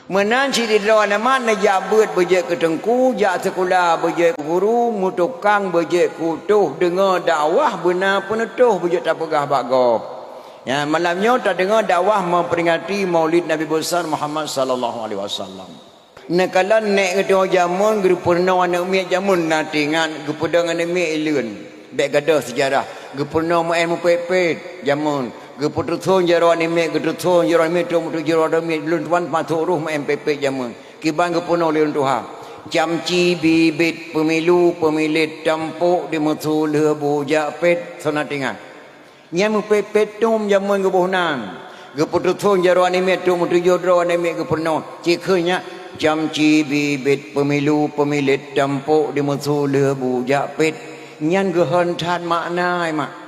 Menanci di dalam mana jabut berjek ke tengku, jak sekolah berjek guru, mutukang berjek kutuh, dengar dakwah benar penetuh berjek tak pegah bago. Ya, malamnya tak dengar dakwah memperingati Maulid Nabi besar Muhammad sallallahu alaihi wasallam. Nakalan nek ketua jamun guru purna anak mi jamun natingan gepedang anak mi ilun. Bek gadah sejarah. Gepurna main mupepet jamun. Geputusun jaro anime getusun jaro anime tu mutu jaro anime lun tuan masuk ruh main pepet jamun. Kiban gepurna leun Tuhan. Camci bibit pemilu pemilit tampuk di mutu lebu japet sonatingan. Nyan mupepet tum jamun gebuhnan. Geputusun jaro anime tu mutu jaro anime gepurna. Cikunya camci bibit pemilu pemilit tampuk di mutu lebu japet. Nyan gehentan makna mak.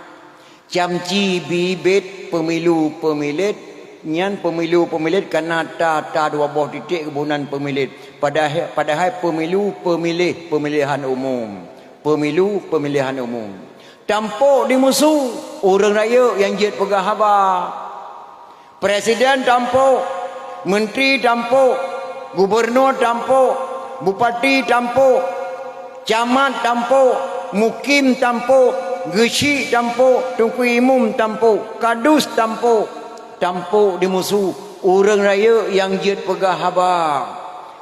Camci bibit pemilu pemilit nyan pemilu pemilit karena ta dua buah titik kebunan pemilit padahal pemilu pemilih pemilihan umum pemilu pemilihan umum tampuk di musuh orang raya yang jet pegah habar presiden tampuk menteri tampuk gubernur tampuk bupati tampuk camat tampuk mukim tampuk Gesi tampuk, Tunku Imum tampuk, Kadus tampuk, tampuk di musuh orang raya yang jet pegah habar.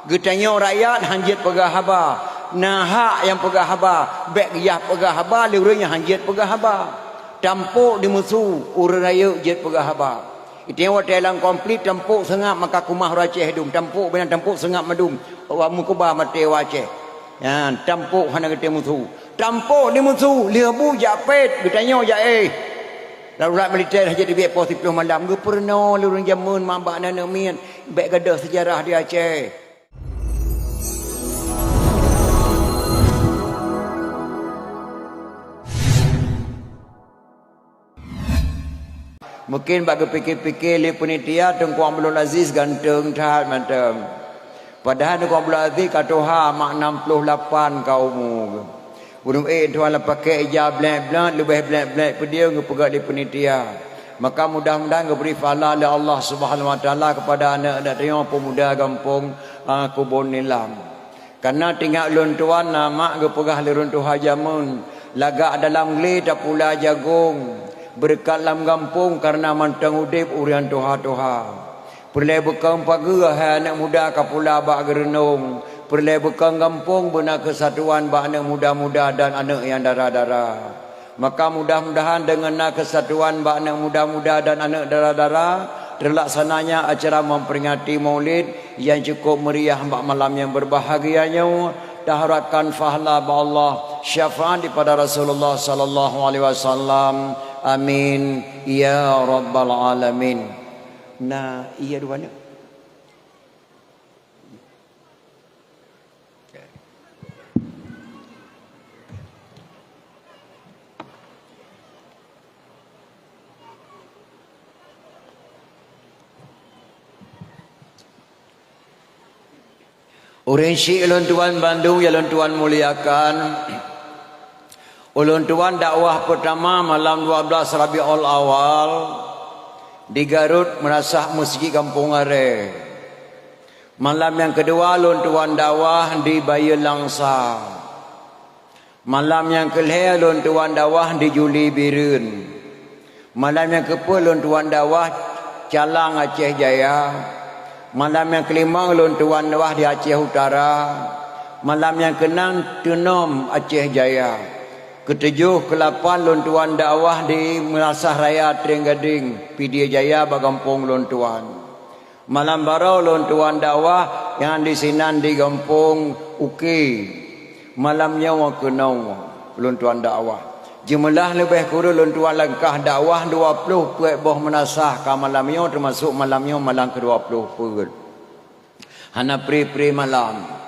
Getanya rakyat hanjit pegah habar. Nahak yang pegah habar, bek yah pegah habar, liurnya hanjit pegah habar. Tampuk di musuh orang raya jet pegah habar. Itu yang watalang komplit tampuk sengap maka kumah raceh hidung, tampuk benar tampuk sengap madum. Wa mukubah mate waceh. Ya, tampuk hana kete musuh. Tampuk di musuh lebu japet bertanya je darurat militer saja di biak pos 10 malam ge pernah lurun jamun mambak nana min baik gadah sejarah di Aceh. Mungkin bagi fikir-fikir li penitia Tengku Abdul Aziz ganteng tahat manteng. Padahal Tengku Abdul Aziz katoha mak 68 ka umur. Burung tuan lah pakai ijab blank-blank lebih blank-blank pedia ngepegak di penitia. Maka mudah-mudahan beri falah oleh Allah Subhanahu Wa Taala kepada anak-anak tengok pemuda kampung Kubun Nilam. Karena tinggal lun tuan mak ngepegah lirun tuha jamun lagak dalam geli tak pula jagung berkat dalam kampung karena mantang udip urian tuha-tuha. Perlai bekam pagi anak muda kapula bak gerenung. Perlai bekang kampung benar kesatuan bak anak muda-muda dan anak yang darah-darah. Maka mudah-mudahan dengan kesatuan bak anak muda-muda dan anak darah-darah terlaksananya acara memperingati Maulid yang cukup meriah bak malam yang berbahagianya. Diharapkan fahla ba Allah syafaat daripada Rasulullah sallallahu alaihi wasallam. Amin ya rabbal alamin. Nah, iya duanya. Orang Syekh ulun tuan Bandung yang ulun tuan muliakan. Ulun tuan dakwah pertama malam 12 Rabiul Awal di Garut merasah Masjid Kampung Are. Malam yang kedua ulun tuan dakwah di Bayu Langsa. Malam yang kelima ulun tuan dakwah di Juli Birun. Malam yang ke-10 ulun tuan dakwah Calang Aceh Jaya. Malam yang kelima ulun tuan dakwah di Aceh Utara. Malam yang ke-6 Tenom Aceh Jaya. Ke-7 ke-8 ulun tuan dakwah di Melasah Raya Trenggading Pidia Jaya Bagampung ulun tuan. Malam baru ulun tuan dakwah yang di Sinan di Gampung Uki. Malamnya ke-9 ulun tuan dakwah. Jumlah lebih kurang ulun tuan langkah dakwah 20 puak boh menasah ka malamnya termasuk malamnya malam ke-20 pun. Hana pri malam.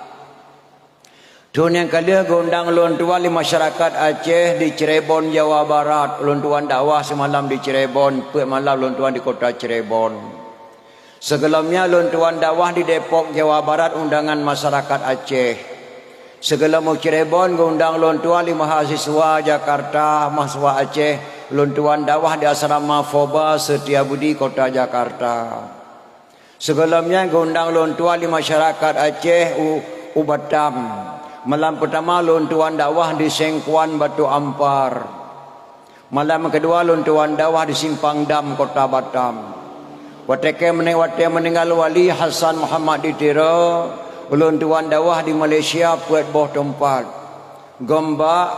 Tuan yang kali gondang ulun tuan di masyarakat Aceh di Cirebon Jawa Barat. Ulun tuan dakwah semalam di Cirebon, puak malam ulun tuan di kota Cirebon. Sebelumnya ulun tuan dakwah di Depok Jawa Barat undangan masyarakat Aceh. Segala mau Cirebon ngundang ulun tuan di mahasiswa Jakarta, mahasiswa Aceh, ulun tuan dakwah di asrama Foba Setiabudi Kota Jakarta. Segelamnya gondang lontuan di masyarakat Aceh Ubatam. Malam pertama lontuan dakwah di Sengkuan Batu Ampar. Malam kedua lontuan dakwah di Simpang Dam Kota Batam. Wateke meninggal Wali Hasan Muhammad di Tira. Lontuan dakwah di Malaysia Puat Boh Tempat, Gombak,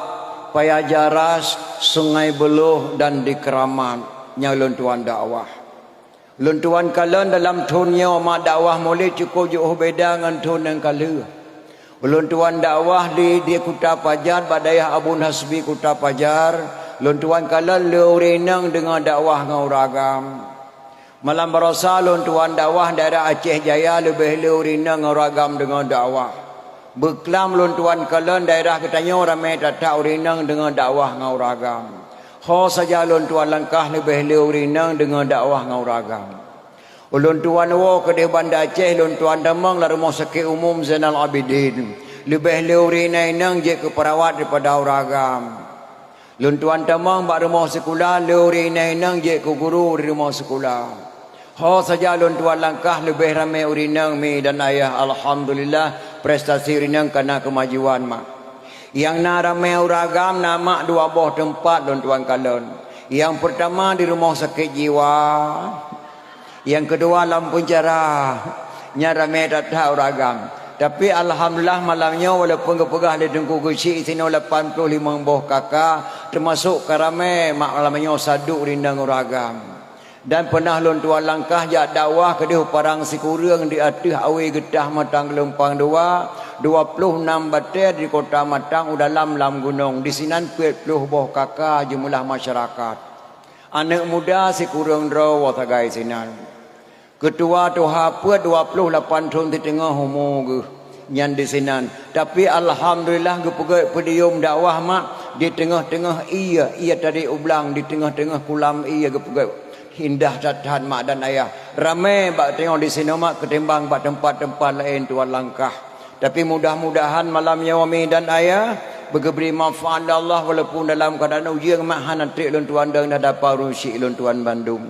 Payajaras, Sungai Beluh dan di Keramat nya lontuan dakwah. Lontuan kalian dalam tunnya mak dakwah mulai cukup jauh beda dengan tun yang kala. Lontuan dakwah di Kuta Pajar Badayah Abu Hasbi Kuta Pajar. Lontuan kalian leurinang dengan dakwah ngauragam. Malam berasa lontuan dakwah daerah Aceh Jaya lebih leurinang ngauragam dengan dakwah. Beklam lontuan kalian daerah Ketanyo ramai datang urinang dengan dakwah ngauragam. Ho saja lontuan Langkah lebih leurinang dengan dakwah ngauragam. Lontuan wo ke Banda Aceh lontuan Damang la Rumah Sakit Umum Zainal Abidin lebih leurinang je ke perawat daripada uragam. Lontuan Damang bak rumah sekolah leurinang je ke guru di rumah sekolah. Ho saja lontuan Langkah lebih ramai urinang mi dan ayah. Alhamdulillah prestasi urinang kerana kemajuan mak. Yang na ramai uragam nama dua buah tempat lontuan kalon. Yang pertama di rumah sakit jiwa. Yang kedua Lampung Cerah. Nya ramai datang uragam. Tapi alhamdulillah malamnya walaupun kepegah di Tengku Gusi sini 85 buah kakak termasuk karamai mak malamnya saduk rindang uragam. Dan pernah lontuan Langkah jak dakwah ke dia parang sikurang di atas awi getah Matang Gelempang 2 26 batir di Kota Matang dalam gunung di sinan 40 buah kakak jumlah masyarakat. Anak muda sikurang draw watagai sinan. Ketua Tuha Puat 28 tahun di tengah homo ke nyan di sinan. Tapi alhamdulillah ke pedium dakwah mak di tengah-tengah ia tadi ublang di tengah-tengah kulam ia ke indah tatahan mak dan ayah. Ramai bak tengok di sini mak ketimbang bak tempat-tempat lain tuan Langkah. Tapi mudah-mudahan malamnya wami dan ayah bergeberi manfaat Allah walaupun dalam keadaan ujian mak hanatrik lontuan dan dapat rusik lontuan Bandung.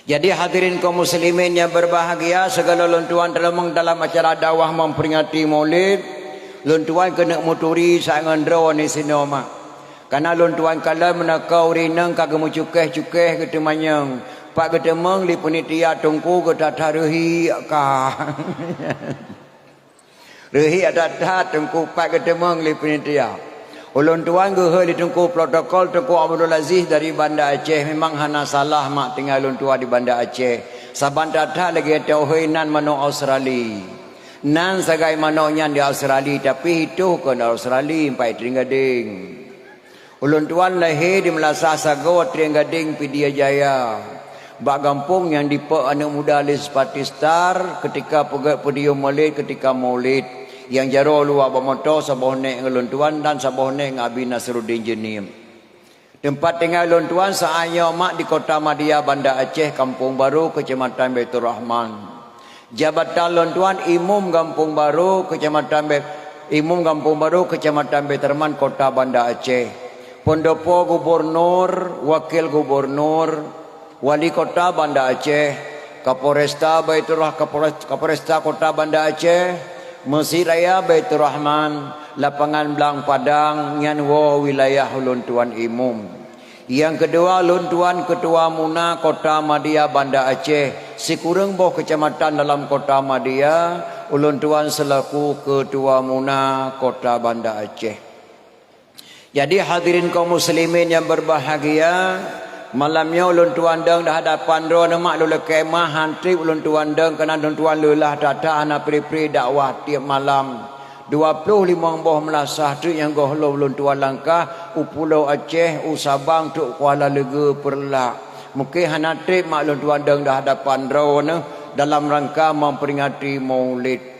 Jadi hadirin kaum muslimin yang berbahagia, segala lontuan dalam acara dakwah memperingati Maulid, lontuan kena muturi sangan draw ni sini mak. Karena lontuan kala menakau rinang kagak mucukeh-cukeh ke temanyang. Pak ketemang li penitia tungku ke tata rehi ka. Rehi tata tungku pak ketemang li penitia. Lontuan ke he di tungku protokol tungku Abdul Aziz dari Banda Aceh. Memang hana salah mak tinggal lontuan di Banda Aceh. Saban tata lagi tahu he nan mano Australia. Nan sagai mano nyan di Australia tapi itu ke Australia empat Tringgading. Ulun tuan lahir di Melasah Sago Trianggading Pidia Jaya. Bak kampung yang dipe anak muda Alis Patistar ketika podium Maulid ketika Maulid. Yang jaro luar bermotor saboh nek ulun tuan dan saboh nek Abi Nasruddin Jenim. Tempat tinggal ulun tuan saanya mak di Kota Madia Banda Aceh Kampung Baru Kecamatan Baitur Rahman. Jabatan ulun tuan Imam Kampung Baru Kecamatan Baitur Rahman Kota Banda Aceh. Pendopo Gubernur, Wakil Gubernur, Wali Kota Banda Aceh, Kapolresta Kapolresta Kota Banda Aceh, Mesir Raya Baitur Rahman, Lapangan Belang Padang, Nyanwo Wilayah Lontuan Imum. Yang kedua Lontuan Ketua Muna Kota Madia Banda Aceh, Sikurang boh kecamatan dalam Kota Madia, Lontuan selaku Ketua Muna Kota Banda Aceh. Jadi hadirin kaum muslimin yang berbahagia, malamnya ulun tuan deng dah hadapan ro mak lule kemah hantri ulun tuan deng kena ulun tuan lelah tata ana pri-pri dakwah tiap malam 25 boh melasah tu yang gohlo ulun tuan Langkah Pulau Aceh Sabang tu Kuala Lega Perlak. Mungkin hanatri mak ulun tuan deng dah hadapan ro dalam rangka memperingati Maulid.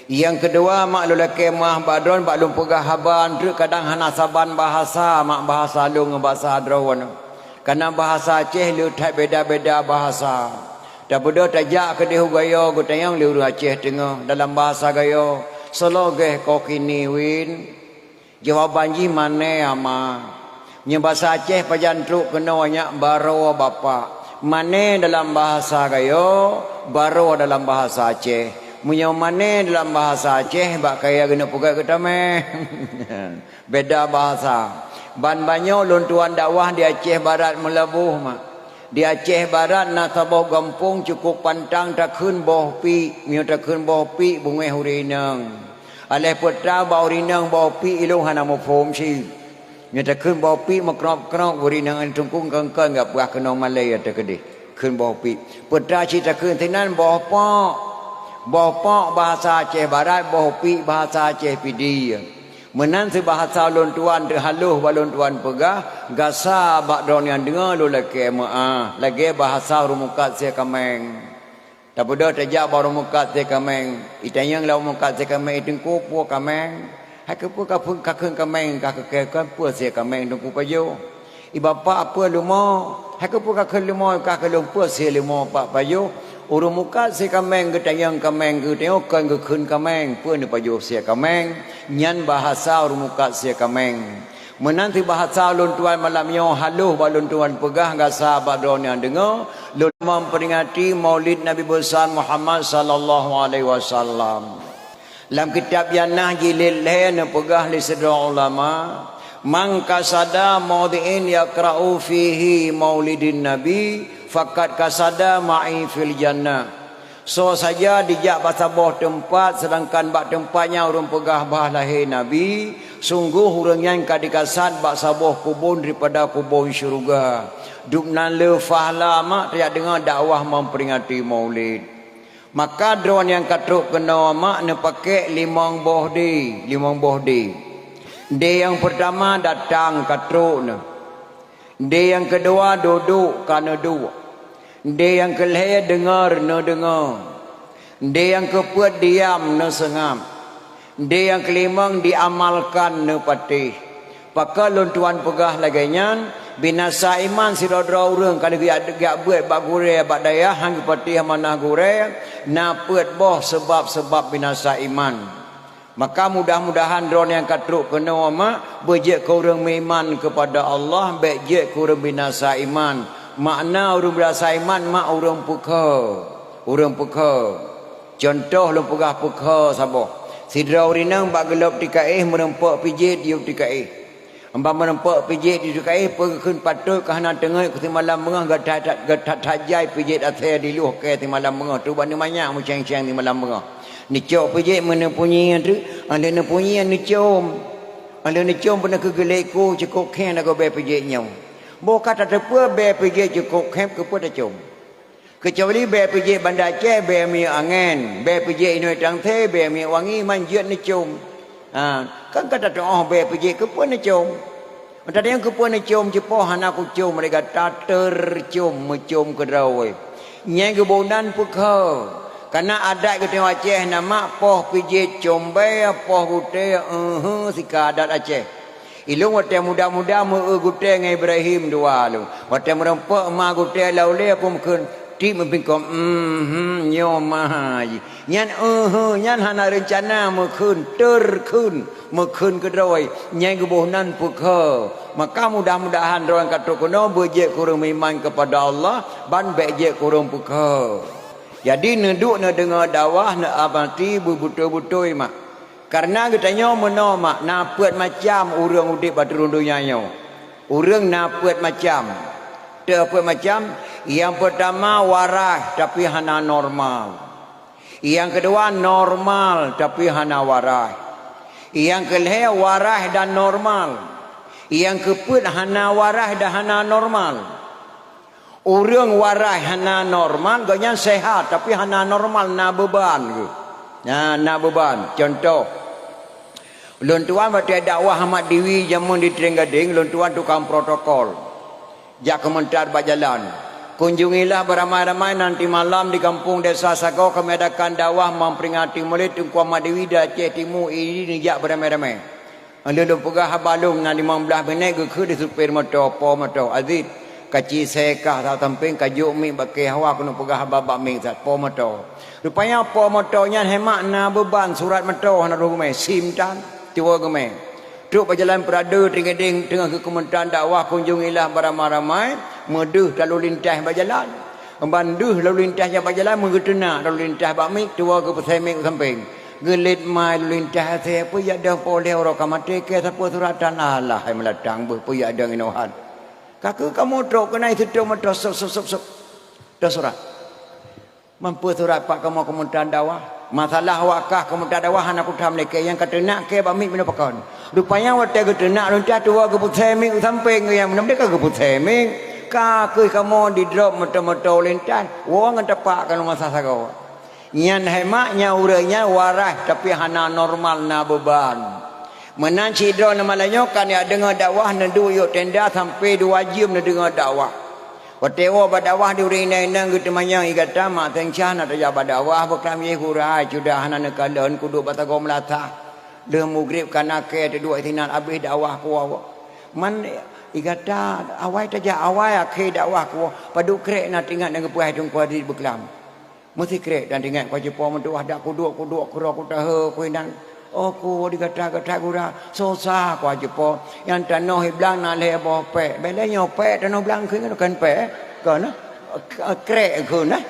Yang kedua mak lula kemah badron bak lum pegah haban tu kadang hana saban bahasa mak bahasa lu ngebahasa hadrawan. Karena bahasa Aceh lu tak beda-beda bahasa. Dah bodoh tajak ke dia gaya gutayang lu Aceh tengah dalam bahasa gaya selogeh kokini win. Jawaban ji mane ama. Nya bahasa Aceh pajan truk kena banyak baro bapa. Mane dalam bahasa Gayo, Baro dalam bahasa Aceh. Munyo mane dalam bahasa Aceh, bak kaya kena pugai kita meh. Beda bahasa. Ban banyo luntuan dakwah di Aceh Barat melabuh mak. Di Aceh Barat na sabah gampung cukup pantang tak kun boh pi, mio tak kun boh pi bungai hurinang. Aleh putra bau rinang boh pi ilung hana mo phom si. Mio tak kun boh pi makrop hurinang an tungkung kengkeng gap gah kena malai ada kedih. Kun boh pi. Putra si tak kun tinan boh pak. Boh pak bahasa Aceh Barat, boh pi bahasa Aceh Pidi. Menan si bahasa lontuan terhaluh balontuan pegah gasa bak don yang dengar lu lagi lagi bahasa rumukat saya kameng tapi dah terjak baru rumukat saya kameng itanyang lau rumukat saya kameng itengku pu kameng hakepu kapun kakeng kameng kakek pu saya kameng tengku payo ibapa apa lumo hakepu kakek lumo kakek lumpu saya lumo pak payo urung muka si kameng ke tayang kameng ke tengokkan ke kun kameng pun ni pajo si kameng nyan bahasa urung muka si kameng menanti bahasa luntuan malam yo haluh baluntuan pegah gasa badon yang dengar lun memperingati Maulid Nabi besar Muhammad sallallahu alaihi wasallam dalam kitab Yanah jilid lain pegah li sedra ulama man kasada maudhi'in yaqra'u fihi maulidin nabi fakat kasada ma'i fil jannah. So saja dijak basabah tempat sedangkan bak tempatnya urang pegah bah lahir nabi sungguh urang yang kadikasad bak sabah kubun daripada kubun syurga dubnan le fahla mak tiap dengar dakwah memperingati maulid maka drone yang katruk kena mak ne pakai limang bohdi dia yang pertama datang katruk ne dia yang kedua duduk kerana duduk. Dia yang kelihatan dengar no dengar. Dia yang keempat diam no sengam. Dia yang kelima diamalkan no patih. Pakal luntuan pegah lagainya binasa iman sirodra urang kalau gak buat bak gure bak daya hang patih manah gure na peut boh sebab binasa iman. Maka mudah-mudahan drone yang katruk kena mak bejek ke orang iman kepada Allah bejek ke orang binasa iman. Makna orang binasa iman mak orang puka. Contoh lu pegah puka sabah. Sidra urinang bak gelap tikaih merempak pijit diuk tikaih. Amba merempak pijit diuk tikaih pergi patut ke hana tengah ke malam mengah gatat tajai pijit athir diluh ke malam mengah tu bani banyak muceng-ceng di malam mengah. Ni cok pejek mana punyi tu ada na punyi ni com ada ni com pernah ke geleko cukup khen aku be pejeknya bo kata tepa be pejek cukup khen ke pada com kecuali be pejek bandar Aceh be mi angin be pejek ini tang the be mi wangi manjut ni com kan kata tu be pejek ke pun ni com tadi yang ke pun ni com cepoh anak ku com mereka tater com macom ke rawai nyai ke bonan pukau karena adat kita Aceh nama poh pijit combe poh gute sika adat Aceh ilung wate muda-muda mu gute ngai Ibrahim dua lu wate merempak ma gute laule pun mungkin ti mempingkom nyomai nyan nyan hana rencana mungkin terkun mungkin kedoi nyai gebuhnan pukha maka mudah-mudahan orang kata kuno bejek kurang iman kepada Allah ban bejek kurang pukha. Jadi neduk na dengar dakwah na abati betul-betul mak. Karena katanya meno mak napet macam urang udip baturun dunia nyo. Urang napet macam. Tepet macam yang pertama waras tapi hana normal. Yang kedua normal tapi hana waras. Yang kelih waras dan normal. Yang keput hana waras dan hana normal. Orang warai hana normal, gaknya sehat tapi hana normal na beban ke. Na beban. Contoh. Lun tuan waktu dakwah Ahmad Dewi jamun di Trenggading, lun tuan tukang protokol. Jak komentar berjalan. Kunjungilah beramai-ramai nanti malam di kampung Desa Sagau kami adakan dakwah memperingati Maulid Tunku Ahmad Dewi dari Aceh Timur ini jak beramai-ramai. Lalu pegah balung na 15 minit ke di supir motor, po motor Aziz. Kaci sekah tak tamping kajuk mi pakai hawa kena pegah babak mi sat po motor. Rupanya po motornya hemat na beban surat motor na rumai sim tan tua gemai. Truk berjalan perada Trenggading tengah ke kementerian dakwah kunjungilah beramai-ramai Meduh lalu lintas berjalan. Banduh lalu lintas yang berjalan mengetena lalu lintas bakmik tua ke pesemik samping. Gelit mai lalu lintas saya pun ya dah boleh orang kamate ke siapa suratan Allah hai melatang ber pun ya ada nginohan. Kakak kamu trok kena itu motor sok. Dah surat. Mampu surat pak kamu kemudian dakwah. Masalah wakah kemudian dakwah anak utam leke yang kata nak ke bakmik mina pakon. Rupanya waktu kata nak loncat tua ke pesemik samping yang mana mereka ke pesemik. Kakak kamu di drop motor lintas. Wong tepak kan masa sagau. Nyan hemaknya urangnya waras tapi hana normal na beban. Menan cidro nama lanyokan ya dengar dakwah nendu yuk tenda sampai 2 jam na dengar dakwah. Watewa badakwah di urina nang gitu manyang igata mak tengcah na taja badakwah bekam ye hurai sudah hana nekalan kudu batago melata. De mugrib kana ke de dua tinan abih dakwah ku man igata awai taja awai ke dakwah ku padu krek na tingat nang puai tung ku di beklam. Mesti krek dan tingat ku jepo mendoah dak kuduk kura ku tahe ku nan oh ku digata-gata gura susah ku jepo yang tanoh iblang na le bo pe belenya pe tanoh blang kan pe kan krek ku na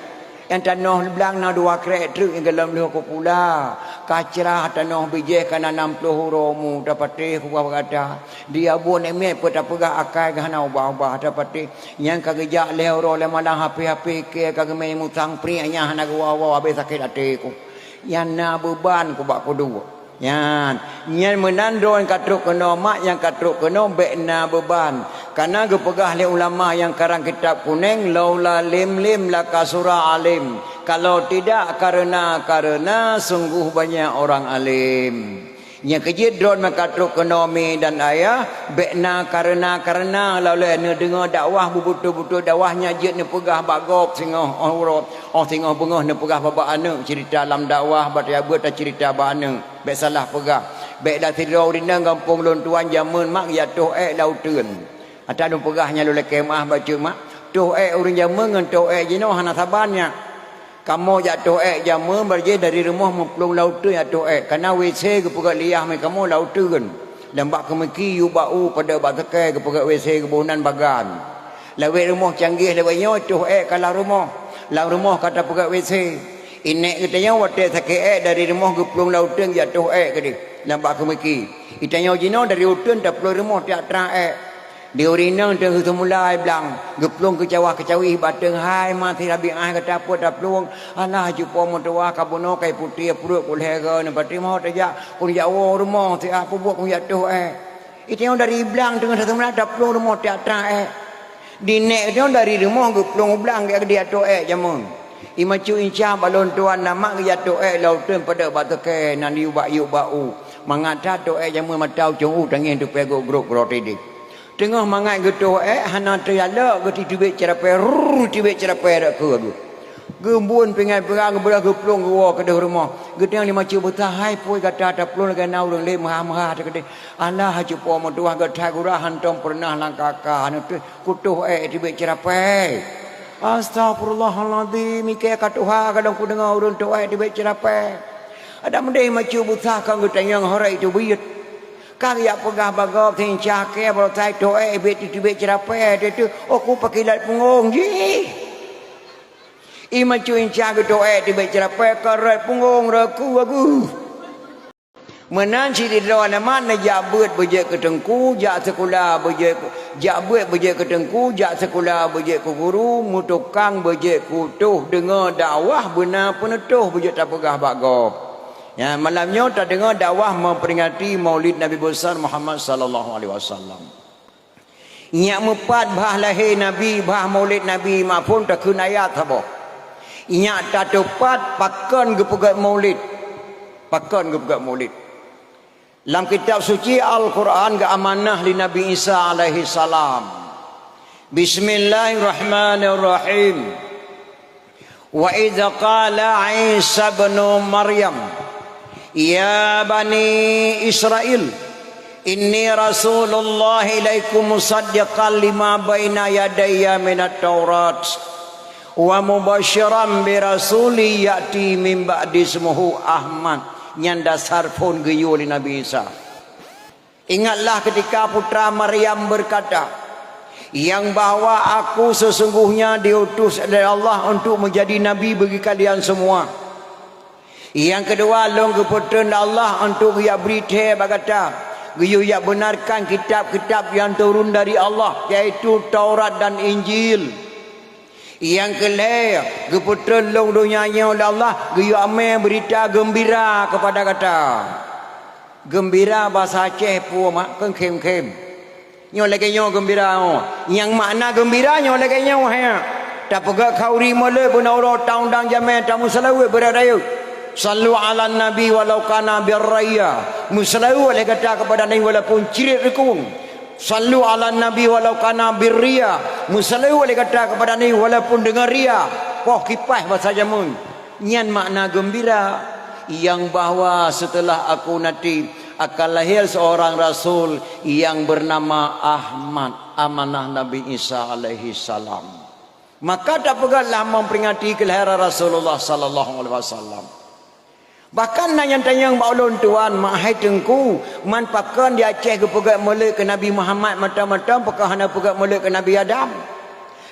yang tanoh blang na 2 krek truk yang dalam lu ku pula kacrah tanoh bije kana 60 romu dapati ku berkata dia bon eme peta pegah akai gana ubah-ubah dapati yang kagejak lehro le malang HP ke kageme mutang pri nya hana gua habis sakit hati ku yang na beban ku bak ku dua yan menandon katruk kena mak yang katruk kena bekna beban karena gepegah le ulama yang karang kitab kuning laula lim laka surah alim kalau tidak karena sungguh banyak orang alim yang kejid drone makatruk ekonomi dan ayah bekna karena laula ne dengar dakwah betul-betul dakwahnya jid ne pegah bagop singoh aurat singoh bengah ne pegah baba ane cerita dalam dakwah bataya buat cerita bana bek salah pegah bek dah tidur di kampung lon tuan jamun mak ya toh lauteun ada dong pegahnya lu kemah baca mak toh urang jamun ngan toh jino hana sabannya kamu jatuh jamun berje dari rumah memplung lauteun ya toh karena WC ke pegah liah mai kamu lauteun lembak kemeki yu bau pada batake ke pegah WC kebunan bagan lawe rumah canggih lawe nyo toh kalau rumah kata pegah WC inek katanya wate sakit dari rumah geplung lauteun jatuh ke di lembak kemeki itanya jino dari utun tak perlu rumah tiak terang di urina tengah semulai bilang geplung kecawih bateng hai mati rabi ai kata apa tak pelung alah jumpa motowa kabono kai putih perut kulhega ne pati mau taja kun jawo rumah ti aku buat kun jatuh itanya dari bilang tengah semulai tak pelung rumah tiak terang di nek dia dari rumah geplung bilang dia jatuh jamun imacu inca balon tuan nama jatuh lauteun pada batake nan yu bau mangata to jamun matau cung tangin tu pego grup roti tengah mangai gitu hana terala geti tibet cerape dak ke aku gembun pengai perang belah geplong gua ke rumah gedang 5 juta hai poi kata tak pelun gan urang le maha gede Allah haji po moduah gata gurahan tom pernah langkaka anu kutuh tibet cerape astagfirullahalazim ke katuha kadang ku dengar urang tu tibet cerape ada mendai macu buta kan gedang yang horai tu buyut kang ya pegah bagop tin cake bro tai to bet cerape itu aku pakai lat pungong ji ima cuin cake to bet cerape karat pungong raku aku menan si di lawan mana jabut beje ketengku jak sekolah beje jabut beje ketengku jak sekolah beje ku guru mutukang beje ku tuh dengar dakwah benar penetuh beje tak pegah bagop. Ya, malamnya tak dengar dakwah memperingati Maulid Nabi besar Muhammad sallallahu alaihi wasallam. Nya mepat bah lahir Nabi, bah Maulid Nabi maupun tak kun ayat apa. Nya tak tepat pakon gepegat Maulid. Pakon gepegat Maulid. Dalam kitab suci Al-Quran ke amanah li Nabi Isa alaihi salam. Bismillahirrahmanirrahim. Wa idza qala Isa ibn Maryam ya bani Israel inni rasulullah ilaikum musaddiqan lima baina yadayya minat taurat wa mubasyiran bi rasuli yati min ba'di ismuhu Ahmad nyanda sarfun geyo Nabi Isa. Ingatlah ketika putra Maryam berkata yang bahawa aku sesungguhnya diutus oleh Allah untuk menjadi nabi bagi kalian semua. Yang kedua, long keputusan Allah untuk ia berita berkata, ia benarkan kitab-kitab yang turun dari Allah, yaitu Taurat dan Injil. Yang kelima, keputusan long dunianya oleh Allah, ia amai berita gembira kepada kata. Gembira bahasa Aceh pun mak kem-kem. Nyo lagi nyo gembira. Yang makna gembira nyo lagi nyo ha. Tak pegak kauri mole pun orang tahun dan jamai tamu selawe beradayu. Sallu ala nabi walau kana birraya. Musalawu oleh kata kepada nabi walaupun cirit rekung. Sallu ala nabi walau kana birria. Musalawu oleh kata kepada nabi walaupun dengar ria. Poh kipas bahasa jamun. Nyan makna gembira yang bahawa setelah aku nanti akan lahir seorang rasul yang bernama Ahmad, amanah Nabi Isa alaihi salam. Maka tak pegatlah memperingati kelahiran Rasulullah sallallahu alaihi wasallam. Bahkan yang tanya yang baulun tuan mahai tengku man pakan di Aceh ke pegat molek ke Nabi Muhammad mata-mata pakah hana pegat molek ke Nabi Adam.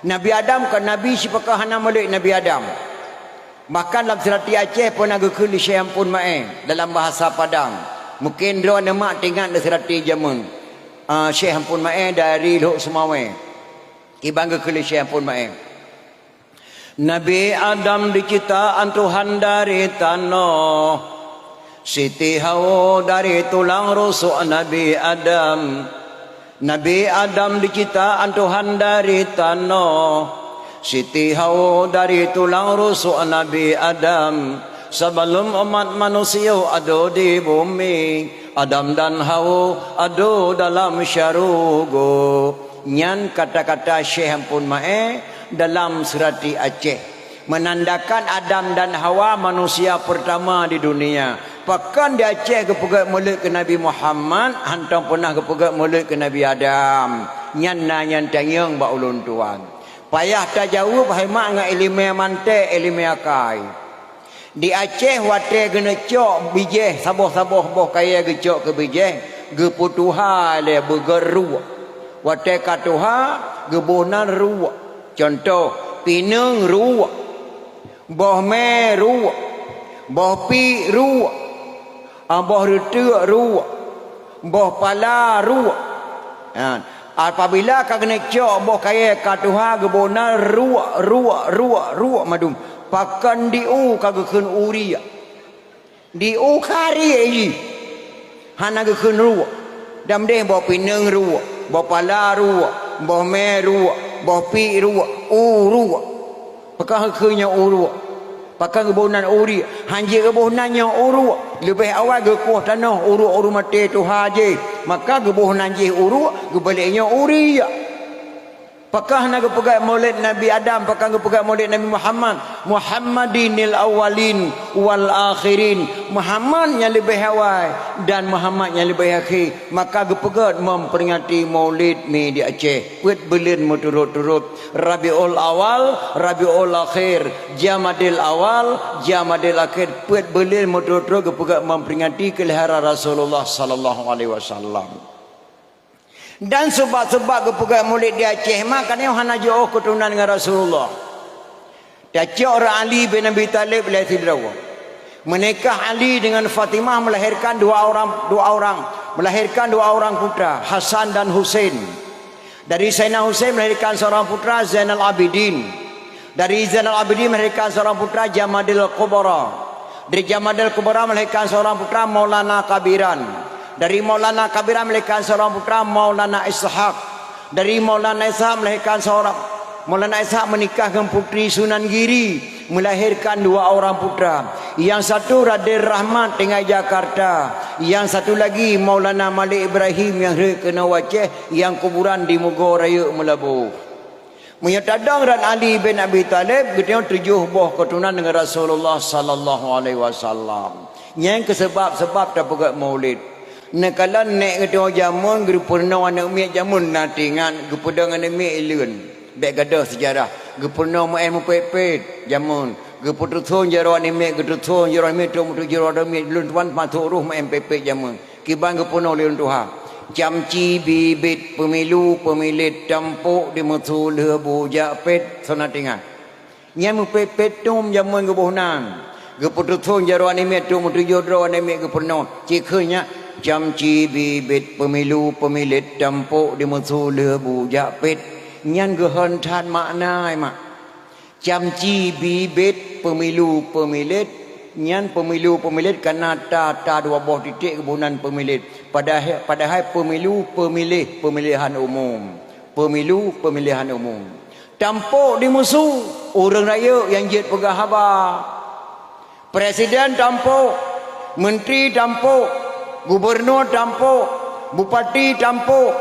Nabi Adam ke Nabi si pakah hana molek Nabi Adam. Bahkan dalam serati Aceh pun ada kuli syekh pun mai dalam bahasa Padang. Mungkin dia nama tengah di serati jamun. Syekh ampun mai dari Lok Semawe. Ibang ke Syekh ampun mai. Nabi Adam diciptaan Tuhan dari tanah. Siti Hawa dari tulang rusuk Nabi Adam. Nabi Adam diciptaan Tuhan dari tanah. Siti Hawa dari tulang rusuk Nabi Adam. Sebelum umat manusia ada di bumi, Adam dan Hawa ada dalam syurga. Nyan kata-kata Syekh pun mae dalam surati Aceh menandakan Adam dan Hawa manusia pertama di dunia. Pakan di Aceh kepegat mulut ke Nabi Muhammad, hantam pernah kepegat mulut ke Nabi Adam. Nyan nyan tanyang ba ulun tuan. Payah tak jawab hai mak ngak ilmu mantek ilmu akai. Di Aceh wate kena cok bijeh saboh-saboh boh kaya gecok ke bijeh geputuha le bergeru wate katuha gebonan ruak. Contoh pineng ruak, boh me ruak, boh pi ruak, boh retek ruak, boh pala ruak. Apabila kena cok boh kaya katuha gebonan ruak madum. Pakan diu kagakun uria. Diu kari aji. Hana gakun ruak. Dam deh bawa pineng ruak, bawa pala ruak, bawa me ruak, bawa pi ruak, ruak. Pakan hakunya ruak. Pakan kebonan uri. Hanji kebonannya ruak. Lebih awal gekuah tanah uruk mati tu haji. Maka kebonan je ruak, kebaliknya uria. Pakah nak pegang maulid Nabi Adam, pakah pegang maulid Nabi Muhammad. Muhammadinil awalin wal akhirin. Muhammad yang lebih awal dan Muhammad yang lebih akhir. Maka pegang memperingati maulid mi di Aceh. Kuat belin turut-turut. Rabiul awal, Rabiul akhir, Jamadil awal, Jamadil akhir. Kuat belin turut-turut pegang memperingati kelahiran Rasulullah sallallahu alaihi wasallam. Dan sebab-sebab kepegang murid di Aceh makanya hana jauh keturunan dengan Rasulullah. Dia orang Ali bin Abi Talib lahir dua. Menikah Ali dengan Fatimah melahirkan dua orang melahirkan dua orang putra, Hasan dan Husain. Dari Sayyidina Husain melahirkan seorang putra Zainal Abidin. Dari Zainal Abidin melahirkan seorang putra Jamadil Kubra. Dari Jamadil Kubra melahirkan seorang putra Maulana Kabiran. Dari Maulana Kabiran melahirkan seorang putra Maulana Ishaq. Dari Maulana Ishaq melahirkan seorang Maulana Ishaq menikahkan putri Sunan Giri, melahirkan dua orang putra. Yang satu Raden Rahmat tinggal Jakarta, yang satu lagi Maulana Malik Ibrahim yang kena Aceh, yang kuburan di Mogor Raya Melabuh. Menyatadang dan Ali bin Abi Talib kita 7 buah keturunan dengan Rasulullah sallallahu alaihi wasallam. Yang kesebab-sebab tak pegat maulid. Nakala nek ketua jamun guru purna anak mi jamun natingan gu pedang anak mi ilun. Bek gadah sejarah. Gu purna main mepet jamun. Gu putu thon jaro anak mi gu thon jaro mi tu mutu jaro anak mi lun tuan masuk ruh main pepet jamun. Kibang gu purna leun tuha. Camci bibit pemilu pemilit tampuk di mutu le bujak pet sona tinggal. Nyam pet tum jamun ke bohnan. Ke pututhun jaro anime tum tu jodro anime ke penuh. Ciknya camci bibit pemilu pemilit tampuk di mutu le bujak pet. Nyan ke hentan makna mak. Camci bibit pemilu pemilit nyan pemilu pemilit karena ta dua buah titik kebunan pemilit padahal pemilu pemilihan umum pemilu pemilihan umum tampuk di musuh orang raya yang jet pegah haba presiden tampuk menteri tampuk gubernur tampuk bupati tampuk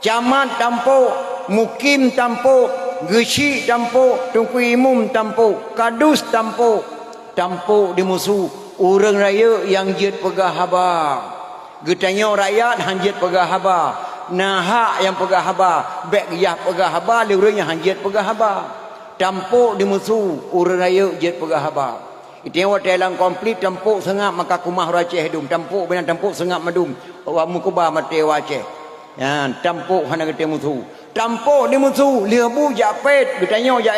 camat tampuk mukim tampuk gesi tampuk tungku imum tampuk kadus tampuk di musuh orang raya yang jet pegah haba getanya rakyat hanjit pegah haba nahak yang pegah haba bek yah pegah haba lurusnya hanjit pegah haba tampuk di musuh orang raya jet pegah haba itu yang dalam komplit tampuk sengap maka kumah raceh dum tampuk benar tampuk sengap madum wa mukuba mate waceh ya tampuk hana gete musuh tampuk di musuh lebu japet getanya ja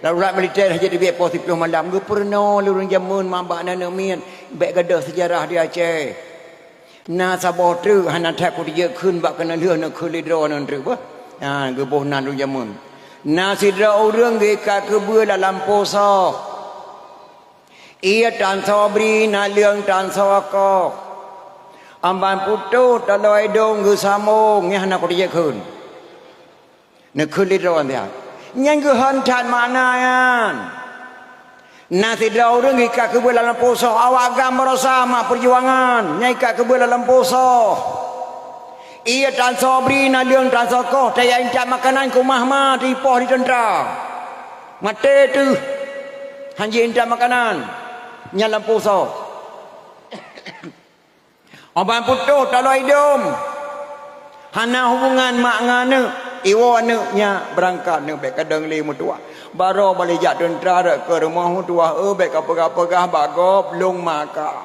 darurat militer haji di pos 10 malam ge pernah lurun jamun mambak nana mian bek gadah sejarah di Aceh na sabah tu hana tak ku dia khun bak kana leuh na khulidro nan tu ba ha ge boh nan lurun jamun na sidra urang ge ka ke bue la lamposa ia tan sobri na leung tan soko amban putu taloi dong ge samong nya hana ku dia khun na khulidro dia yang kehendak mana yan nasi daun rengi kak kebelah dalam poso awak agama bersama perjuangan nyai kak kebelah dalam poso ia tan sobri na leung tan soko taya incak makanan kumah ma di poh di tentera mate tu hanji incak makanan nyalam poso oban putuh talo hidung hana hubungan mak ngane iwo anaknya berangkat ni bek kadang li mutua baro balik jak tentera ke rumah mutua bek apa-apa bagop long maka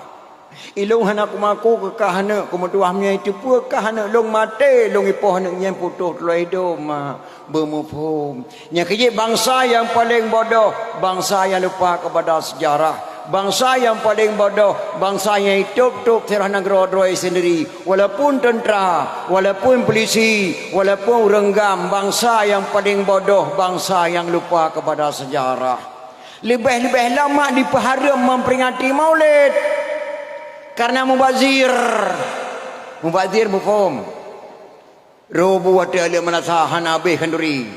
ilung hana kumaku ke kahana kumutua nya itu pu kahana long mate long ipoh anak nya putuh teloi do ma bermufhum nya keje bangsa yang paling bodoh bangsa yang lupa kepada sejarah bangsa yang paling bodoh bangsa yang hidup serah negara droi sendiri walaupun tentera walaupun polisi walaupun renggam bangsa yang paling bodoh bangsa yang lupa kepada sejarah lebih-lebih lama diperharam memperingati maulid karena mubazir mufhum robu wata ala manasa hanabi khanduri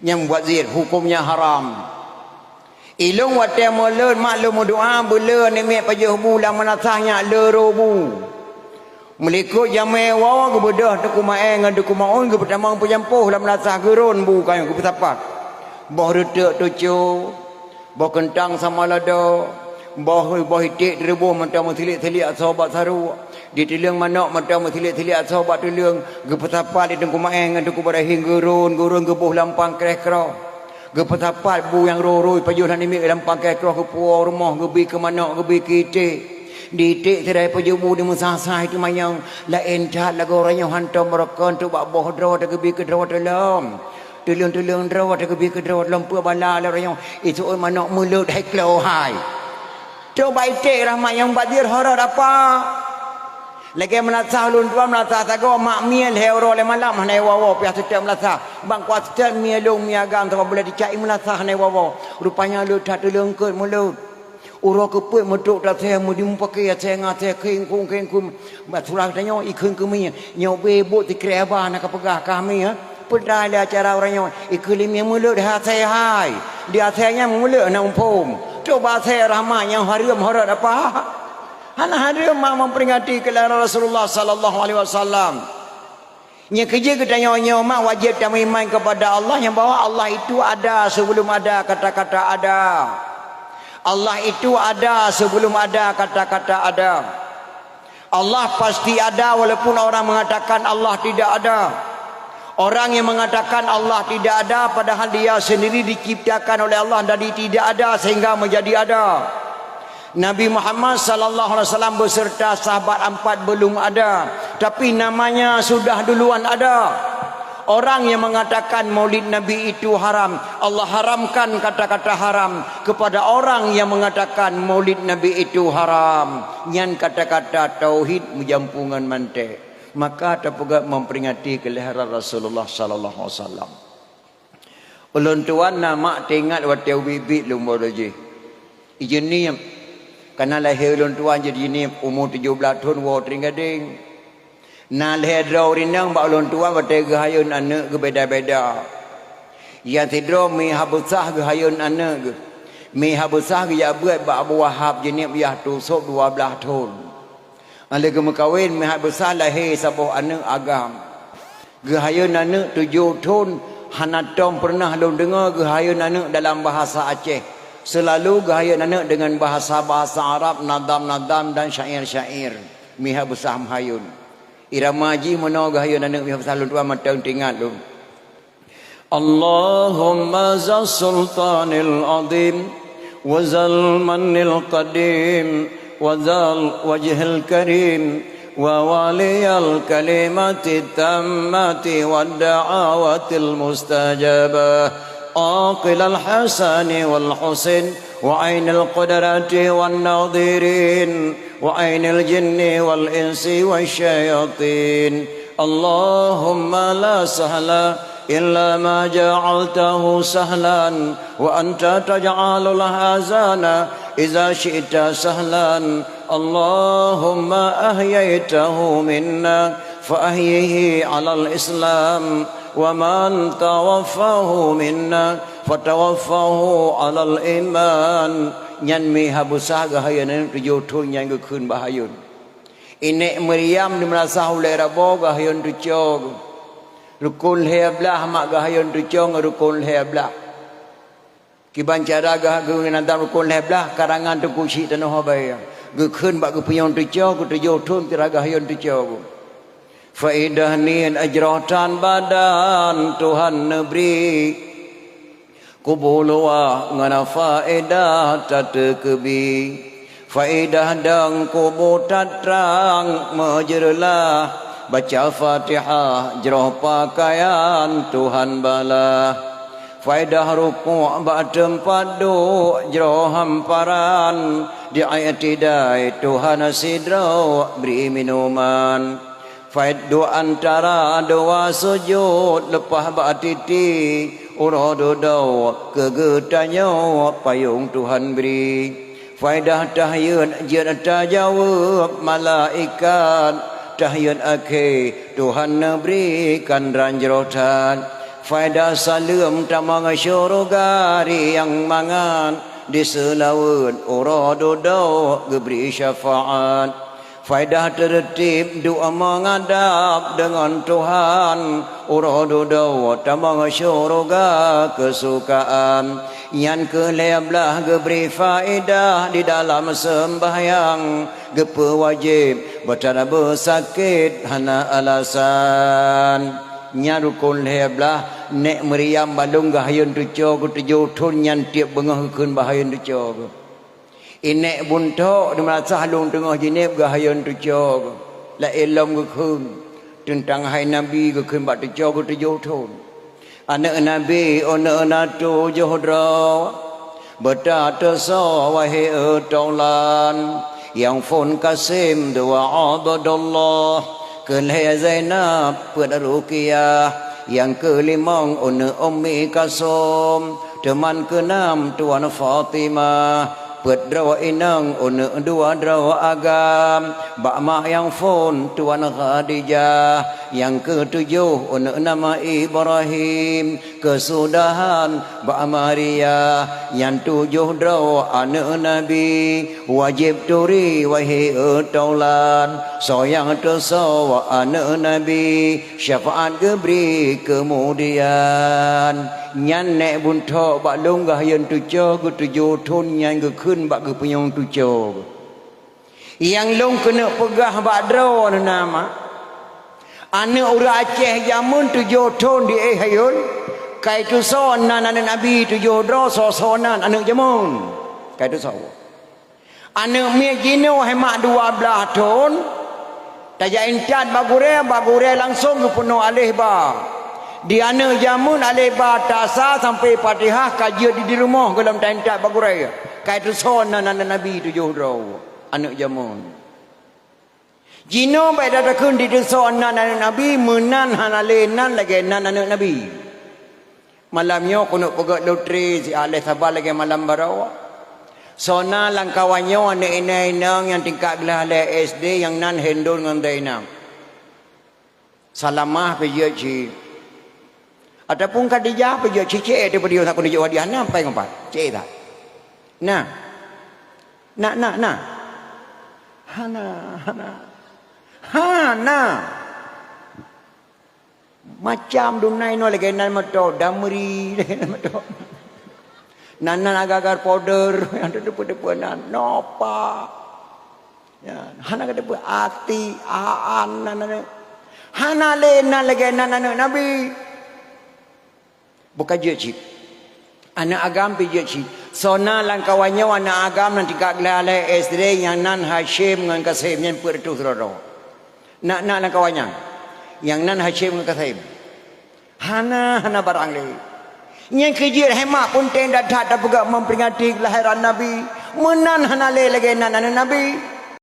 yang mubazir hukumnya haram ilung wate molen maklum doa bela ni mek pajah bulan manasahnya le robu melikut jamai wawa ke bedah tu kumae ngan tu kumaon ke pertama pejampuh la manasah gerun bu kayu ke petapat boh retek tucu boh kentang sama lada boh itik rebuh mentang tilik-tilik sahabat saru di tiling manok mentang tilik-tilik sahabat tiling ke petapat di tu kumae ngan tu kubara hinggerun ke boh lampang kreh-kreh gepetapat bu yang roroi pajuhan ini dalam pakai keluar ke puau rumah gebi ke mana gebi kita ditik terai pajubu di musasah itu mayang lain cat lagu orang yang hantam mereka untuk bak boh draw tak gebi ke draw dalam tulung draw tak gebi ke draw dalam pua bala orang yang itu mana mulut hai keluar hai coba itik rahmat yang badir horor apa lagi menasah lun tua menasah tago mak miel hero le malam hanai wawo pihak setiap menasah bang kuat setiap mielung miagam tak boleh dicai menasah hanai wawo rupanya lu tak terlengkut mulut uro keput meduk tak saya mudi pakai saya ngate kengkung baturah tanya ikun kemi nyau bebot dikre aba nak pegah kami ya pedai le acara orangnya ikulim yang mulut dah saya hai dia sayanya mulut nak umpum coba saya rahmat yang haram horor apa hana hadir memperingati kelahiran Rasulullah sallallahu alaihi wasallam. Nya kerja kita nyonya mak wajib kita beriman kepada Allah yang bahwa Allah itu ada sebelum ada kata-kata ada. Allah itu ada sebelum ada kata-kata ada. Allah pasti ada walaupun orang mengatakan Allah tidak ada. Orang yang mengatakan Allah tidak ada padahal dia sendiri diciptakan oleh Allah dari tidak ada sehingga menjadi ada. Nabi Muhammad sallallahu alaihi wasallam beserta sahabat 4 belum ada. tapi namanya sudah duluan ada. Orang yang mengatakan maulid Nabi itu haram, Allah haramkan kata-kata haram kepada orang yang mengatakan maulid Nabi itu haram. Nyan kata-kata tauhid menjampungan mantek. Maka terpegat memperingati kelahiran Rasulullah sallallahu alaihi wasallam. Ulun tuan nama tengok waktu bibit lumba lagi. Ijeni karena lahir ulun tuan jadi ini umur 17 tahun wa tringgading. Nah lehadra rinang ba ulun tuan waktu gahayun anak ke beda-beda. Yang tidro mi habusah gahayun anak ke. Mi habusah ke ya buat ba Abu Wahab jenis ya tu sok 12 tahun. Alih ke mekawin mi habusah lahir sabuh anak agam. Gahayun anak 7 tahun. Hanatom pernah lu dengar gahayun anak dalam bahasa Aceh. Selalu gahayun anak dengan bahasa-bahasa Arab, nadam-nadam dan syair-syair. Mi habusah mahayun. Irama haji mana gahayun anak miha salun tua matang tingat lu. Allahumma zal sultanil azim wa zal manil qadim wa zal wajhil karim wa waliyal kalimati tammati wa da'awatil mustajabah aqil al hasani wal husin wa ainil qudrati wan nadirin وعين الجن والإنس والشياطين اللهم لا سهل إلا ما جعلته سهلا وأنت تجعل الحزن إذا شئت سهلا اللهم أحييته منا فأحيه على الإسلام ومن توفاه منا فتوفاه على الإيمان nyan mi habusah gahayun 7 tahun yang keun bahayun. Inek Maryam di merasa oleh rabo gahayun 7. Rukun heblah mak gahayun 7 rukun heblah. Kiban cara gahayun nanti rukun heblah karangan tu kusi tanah habaya. Keun bak kepunyong 7 tahun kira gahayun 7. Faidah nian ajratan badan Tuhan negeri. Kubulwa ngana faedah tatekebi faedah dang kubu tatrang majerlah baca Fatihah jroh pakaian Tuhan bala faedah ruku' ba tempat duk jroh hamparan di ayat tidai Tuhan sidro beri minuman faedah dua antara dua sujud lepah ba titi urododo kegetanya payung Tuhan beri faedah tahyun jian tajawab malaikat tahyun akhir Tuhan berikan ranjrotan faedah salam tamang syurgari yang mangan di selawun urododo geberi syafaat faedah tertib doa menghadap dengan Tuhan urododo tamang syurga kesukaan yang keleblah geberi faedah di dalam sembahyang gepe wajib bertanda bersakit hana alasan nyarukun leblah nek Maryam balung gahayun 7 tahun nyan tiap bengah keun bahayun 7 Inek buntok di merasa halung tengah jinib gahayun 7 la ilom keun tentang hai Nabi keun bak 7 tahun anak Nabi anak tu johdra bertata so wahai taulan yang fon kasim doa abdullah kelai Zainab pada ruqyah yang kelimang ummi kasum teman keenam tuan Fatimah Pedrawa inang dua drawa agam Ba'mah yang fon Tuan Khadijah yang ketujuh nama Ibrahim kesudahan Ba'mah Maria yang 7 drawa anak Nabi wajib turi wahai taulan soyang tersawa anak Nabi syafaat geberi kemudian nyan nek buntok bak longgah yang 7 tahun yang keun bak kepunyong 7 yang long kena pegah bak draw nama anak orang Aceh jamun 7 tahun di hayun kai tu sonan anak Nabi 7 draw sonan anak jamun kai tu saw anak mi gino hemak 12 tahun Tajak intat bagure langsung ke penuh alih ba. Diana jamun alih ba tasa sampai Fatihah kaji di rumah ke dalam intat bagure. Kai tu son Nabi 7 anak jamun. Jino baik datang di son anak Nabi menan hanalenan lagi anak Nabi. Malamnya kunuk pegak lotri si alih sabar lagi malam barawa. Sona lang kawanyo ane inang yang tingkat gelah le SD yang nan hendon dengan dainang. Salamah pergi ci. Ataupun Khadijah pergi ci cik daripada dia nak tunjuk hadiah nak apa yang empat. Cik tak. Nah. Hana. Macam dunai no lagi nan mato damri lagi nan mato. Nanan agar powder yang ada depan nopa ya hana kada depan ati aan nanan hana lena lagi nanan Nabi bukan je anak agam pi je sona lang kawannya anak agam nanti kak lale SD yang nan Hashim dengan Kasim yang pertu seroro nak lang kawannya yang nan Hashim dengan Kasim hana barang le. Yang kejir hemat pun tenda tak pegak memperingati kelahiran Nabi. Menan hanale lagi nan Nabi.